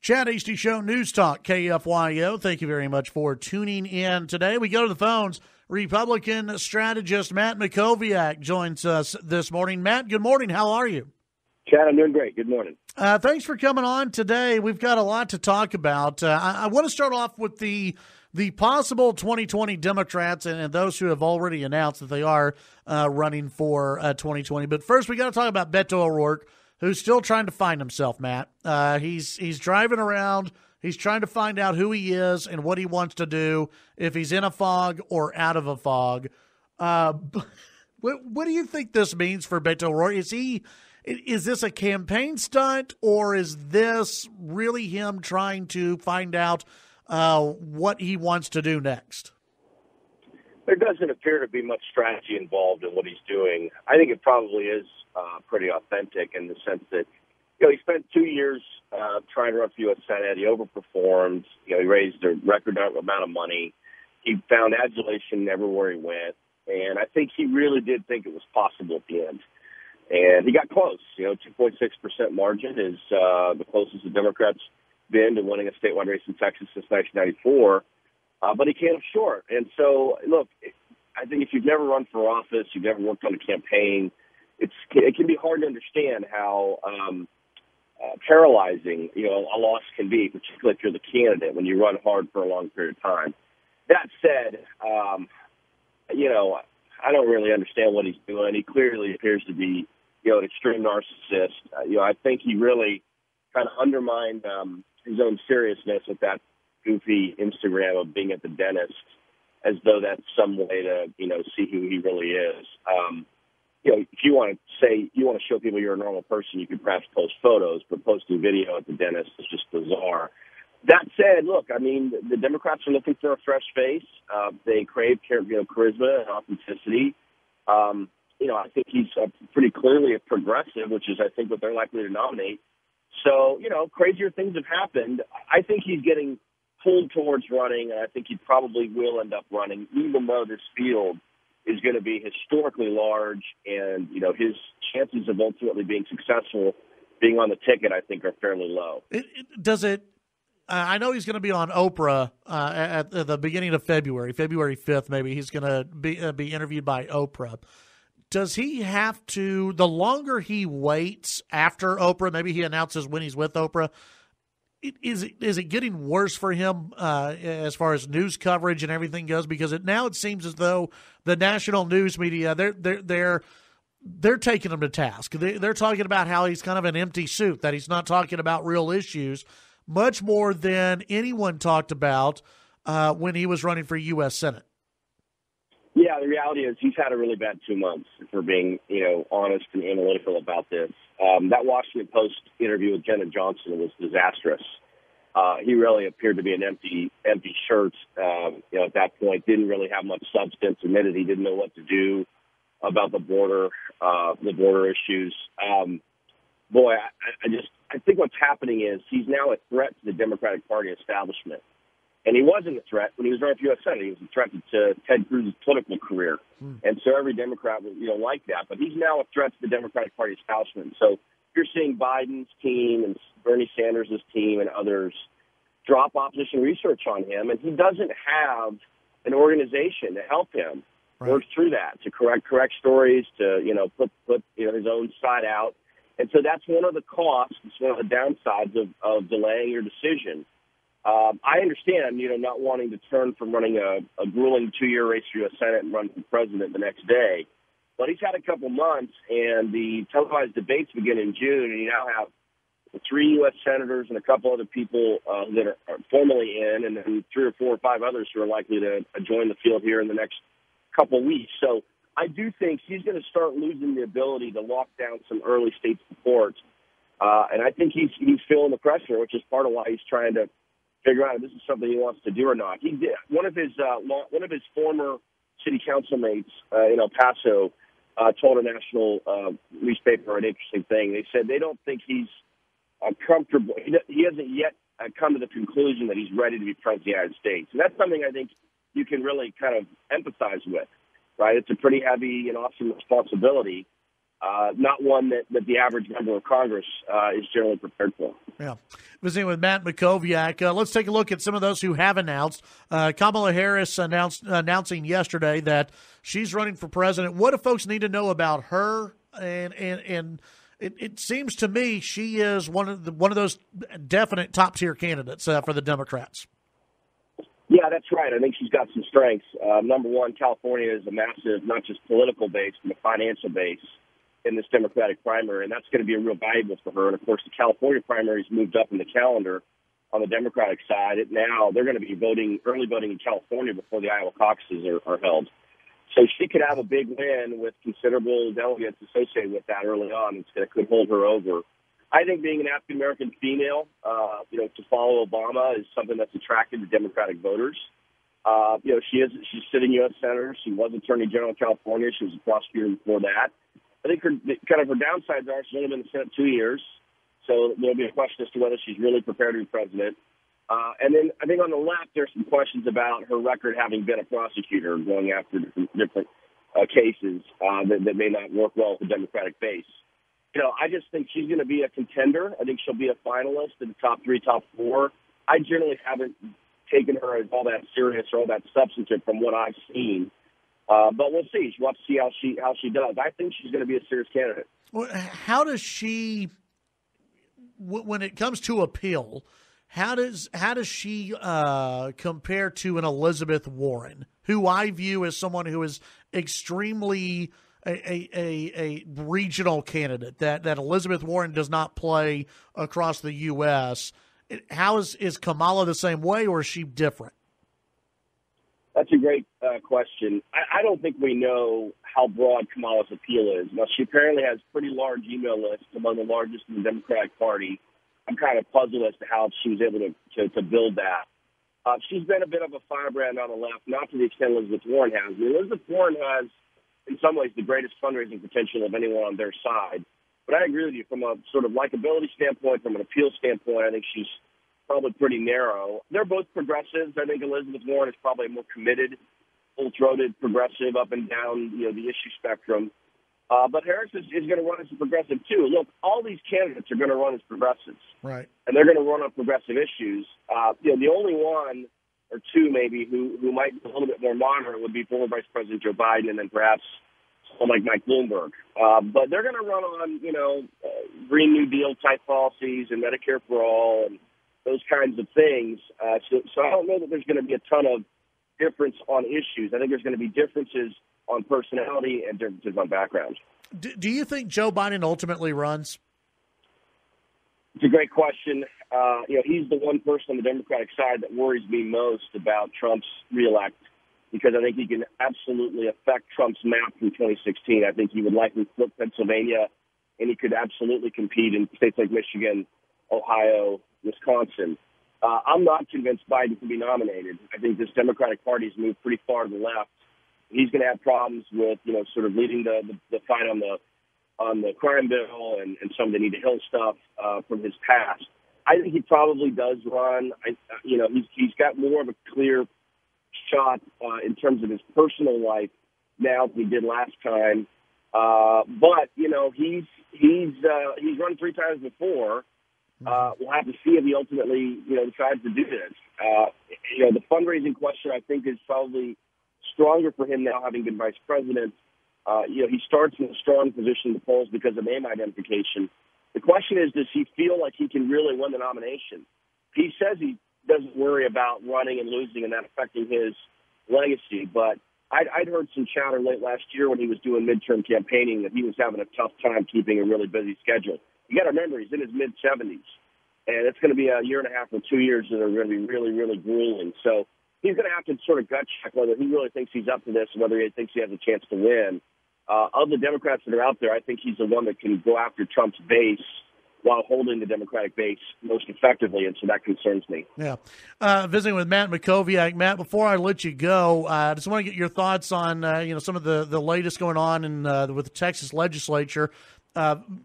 Chad Hasty Show, News Talk, KFYO. Thank you very much for tuning in today. We go to the phones. Republican strategist Matt Mackowiak joins us this morning. Matt, good morning. How are you? Chad, I'm doing great. Good morning. Thanks for coming on today. We've got a lot to talk about. I want to start off with the possible 2020 Democrats and those who have already announced that they are running for 2020. But first, we got to talk about Beto O'Rourke, who's still trying to find himself, Matt. He's driving around. He's trying to find out who he is and what he wants to do, if he's in a fog or out of a fog. What do you think this means for Beto O'Rourke? Is this a campaign stunt, or is this really him trying to find out what he wants to do next? There doesn't appear to be much strategy involved in what he's doing. I think it probably is pretty authentic in the sense that, he spent 2 years trying to run for U.S. Senate. He overperformed. He raised a record amount of money. He found adulation everywhere he went. And I think he really did think it was possible at the end. And he got close. 2.6% margin is the closest the Democrats been to winning a statewide race in Texas since 1994. But he came up short. And so, look, I think if you've never run for office, you've never worked on a campaign, it can be hard to understand how paralyzing, a loss can be, particularly if you're the candidate when you run hard for a long period of time. That said, I don't really understand what he's doing. He clearly appears to be, an extreme narcissist. I think he really kind of undermined his own seriousness with that goofy Instagram of being at the dentist, as though that's some way to, see who he really is. If you want to say you want to show people you're a normal person, you could perhaps post photos, but posting video at the dentist is just bizarre. That said, look, the Democrats are looking for a fresh face. They crave charisma and authenticity. I think he's pretty clearly a progressive, which is, I think, what they're likely to nominate. So, crazier things have happened. I think he's getting pulled towards running, and I think he probably will end up running, even though this field is going to be historically large, and, his chances of ultimately being successful being on the ticket, I think, are fairly low. I know he's going to be on Oprah at the beginning of February 5th, maybe. He's going to be interviewed by Oprah. Does he have to, the longer he waits after Oprah, maybe he announces when he's with Oprah, is it getting worse for him as far as news coverage and everything goes? Because now it seems as though the national news media, they're taking him to task. They're talking about how he's kind of an empty suit, that he's not talking about real issues, much more than anyone talked about when he was running for U.S. Senate. Yeah, the reality is he's had a really bad 2 months, if we're being, honest and analytical about this. That Washington Post interview with Jenna Johnson was disastrous. He really appeared to be an empty shirt, at that point. Didn't really have much substance. Admitted he didn't know what to do about the border issues. I think what's happening is he's now a threat to the Democratic Party establishment. And he wasn't a threat when he was running for U.S. Senate. He was a threat to Ted Cruz's political career. And so every Democrat would, like that. But he's now a threat to the Democratic Party establishment. So you're seeing Biden's team and Bernie Sanders' team and others drop opposition research on him. And he doesn't have an organization to help him work through that, to correct stories, to, put his own side out. And so that's one of the costs, it's one of the downsides of delaying your decision. I understand, not wanting to turn from running a grueling 2-year race for U.S. Senate and run for president the next day. But he's had a couple months, and the televised debates begin in June, and you now have 3 U.S. senators and a couple other people that are formally in, and then 3 or 4 or 5 others who are likely to join the field here in the next couple weeks. So I do think he's going to start losing the ability to lock down some early state support. And I think he's feeling the pressure, which is part of why he's trying to figure out if this is something he wants to do or not. He did. One of his former city council mates in El Paso told a national newspaper an interesting thing. They said they don't think he's comfortable. He hasn't yet come to the conclusion that he's ready to be president of the United States. And that's something I think you can really kind of empathize with, right? It's a pretty heavy and awesome responsibility. not one that the average member of Congress is generally prepared for. Yeah. Visiting with Matt Mackowiak. Let's take a look at some of those who have announced. Kamala Harris announcing yesterday that she's running for president. What do folks need to know about her? And it seems to me she is one of those definite top tier candidates for the Democrats. Yeah, that's right. I think she's got some strengths. Number one, California is a massive, not just political base, but a financial base in this Democratic primary, and that's going to be real valuable for her. And, of course, the California primaries moved up in the calendar on the Democratic side. Now they're going to be early voting in California before the Iowa caucuses are held. So she could have a big win with considerable delegates associated with that early on. It could hold her over. I think being an African-American female, to follow Obama is something that's attracted to Democratic voters. She's sitting U.S. Senator. She was Attorney General of California. She was a prosecutor before that. I think her downsides are she's only been in the Senate 2 years, so there'll be a question as to whether she's really prepared to be president. And then I think on the left, there's some questions about her record having been a prosecutor, going after different cases that may not work well with the Democratic base. I just think she's going to be a contender. I think she'll be a finalist in the top 3, top 4. I generally haven't taken her as all that serious or all that substantive from what I've seen. But we'll see. We'll have to see how she does. I think she's going to be a serious candidate. Well, how does she, when it comes to appeal, how does she compare to an Elizabeth Warren, who I view as someone who is extremely a regional candidate, that Elizabeth Warren does not play across the U.S.? How is Kamala the same way, or is she different? That's a great question. I don't think we know how broad Kamala's appeal is. Now, she apparently has pretty large email lists, among the largest in the Democratic Party. I'm kind of puzzled as to how she was able to build that. She's been a bit of a firebrand on the left, not to the extent Elizabeth Warren has. I mean, Elizabeth Warren has, in some ways, the greatest fundraising potential of anyone on their side. But I agree with you, from a sort of likability standpoint, from an appeal standpoint, I think she's probably pretty narrow. They're both progressives. I think Elizabeth Warren is probably a more committed, full-throated progressive up and down, the issue spectrum. But Harris is going to run as a progressive, too. Look, all these candidates are going to run as progressives. Right. And they're going to run on progressive issues. The only one or two maybe who might be a little bit more moderate would be former Vice President Joe Biden and then perhaps someone like Mike Bloomberg. But they're going to run on, Green New Deal type policies and Medicare for all and those kinds of things. So I don't know that there's going to be a ton of difference on issues. I think there's going to be differences on personality and differences on background. Do you think Joe Biden ultimately runs? It's a great question. He's the one person on the Democratic side that worries me most about Trump's reelect, because I think he can absolutely affect Trump's map from 2016. I think he would likely flip Pennsylvania, and he could absolutely compete in states like Michigan, Ohio, Wisconsin. I'm not convinced Biden can be nominated. I think this Democratic Party has moved pretty far to the left. He's going to have problems with, sort of leading the fight on the crime bill and some of the Need to Hill stuff from his past. I think he probably does run. He's got more of a clear shot in terms of his personal life now than he did last time. But he's run 3 times before. We'll have to see if he ultimately, decides to do this. The fundraising question, I think, is probably stronger for him now, having been vice president. He starts in a strong position in the polls because of name identification. The question is, does he feel like he can really win the nomination? He says he doesn't worry about running and losing and that affecting his legacy. But I'd heard some chatter late last year when he was doing midterm campaigning that he was having a tough time keeping a really busy schedule. You got to remember, he's in his mid-70s, and it's going to be a year and a half or 2 years that are going to be really, really grueling. So he's going to have to sort of gut check whether he really thinks he's up to this, whether he thinks he has a chance to win. Of the Democrats that are out there, I think he's the one that can go after Trump's base while holding the Democratic base most effectively, and so that concerns me. Yeah. Visiting with Matt Mackowiak. Matt, before I let you go, I just want to get your thoughts on some of the latest going on with the Texas Legislature.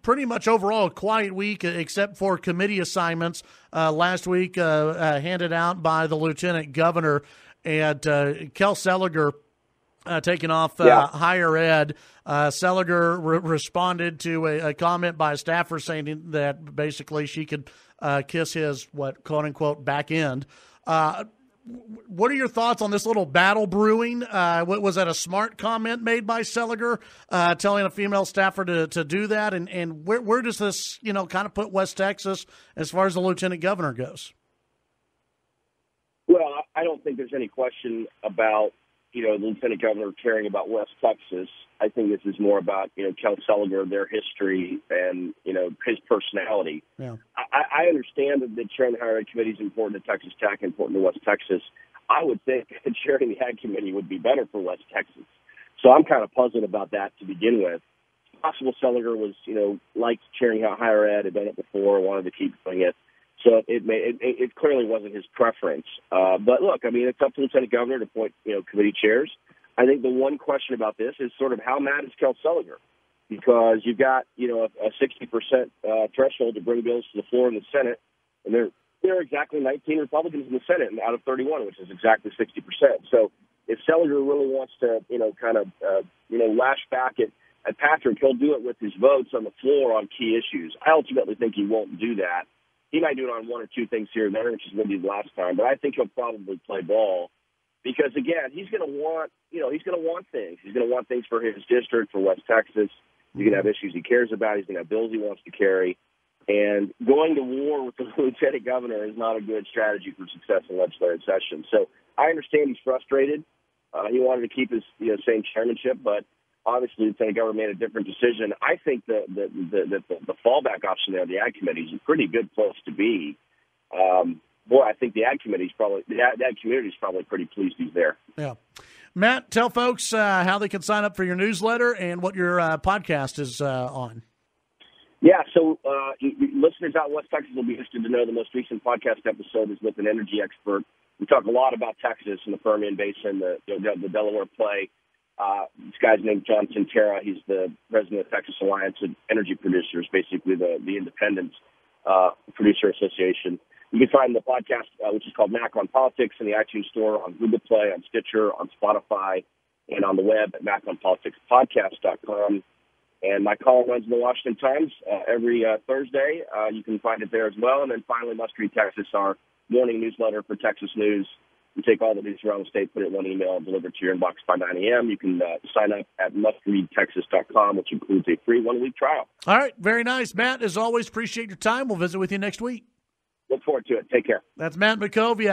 Pretty much overall a quiet week, except for committee assignments last week handed out by the lieutenant governor. And Kel Seliger taking off higher ed. Seliger responded to a comment by a staffer saying that basically she could kiss his, quote unquote, back end. What are your thoughts on this little battle brewing? Was that a smart comment made by Seliger, telling a female staffer to do that? And where does this, kind of put West Texas as far as the lieutenant governor goes? Well, I don't think there's any question about, the lieutenant governor caring about West Texas. I think this is more about, Kel Seliger, their history, and, his personality. Yeah. I understand that the chairing the higher ed committee is important to Texas Tech, important to West Texas. I would think that chairing the ag committee would be better for West Texas. So I'm kind of puzzled about that to begin with. It's possible Seliger was, liked chairing higher ed, had done it before, wanted to keep doing it. So it clearly wasn't his preference. But look, it's up to the lieutenant governor to appoint, committee chairs. I think the one question about this is sort of how mad is Kel Seliger? Because you've got, a 60% threshold to bring bills to the floor in the Senate, and there are exactly 19 Republicans in the Senate out of 31, which is exactly 60%. So if Seliger really wants to, lash back at Patrick, he'll do it with his votes on the floor on key issues. I ultimately think he won't do that. He might do it on one or two things here and there, which is what he did last time, but I think he'll probably play ball because, again, he's going to want, things. He's going to want things for his district, for West Texas. He's going to have issues he cares about. He's going to have bills he wants to carry. And going to war with the lieutenant governor is not a good strategy for success in legislative session. So I understand he's frustrated. He wanted to keep his same chairmanship, but obviously the lieutenant governor made a different decision. I think the fallback option there, the ag committee, is a pretty good place to be. I think the ag committee is probably pretty pleased he's there. Yeah. Matt, tell folks how they can sign up for your newsletter and what your podcast is on. Yeah, so listeners out in West Texas will be interested to know the most recent podcast episode is with an energy expert. We talk a lot about Texas and the Permian Basin, the Delaware play. This guy's named John Centera. He's the president of Texas Alliance of Energy Producers, basically the independent producer association. You can find the podcast, which is called Mac on Politics, in the iTunes Store, on Google Play, on Stitcher, on Spotify, and on the web at mackonpoliticspodcast.com. And my column runs in the Washington Times every Thursday. You can find it there as well. And then finally, Must Read Texas, our morning newsletter for Texas news. We take all the news around the state, put it in one email, and deliver it to your inbox by 9 a.m. You can sign up at mustreadtexas.com, which includes a free 1-week trial. All right. Very nice. Matt, as always, appreciate your time. We'll visit with you next week. Look forward to it. Take care. That's Matt Mackowiak.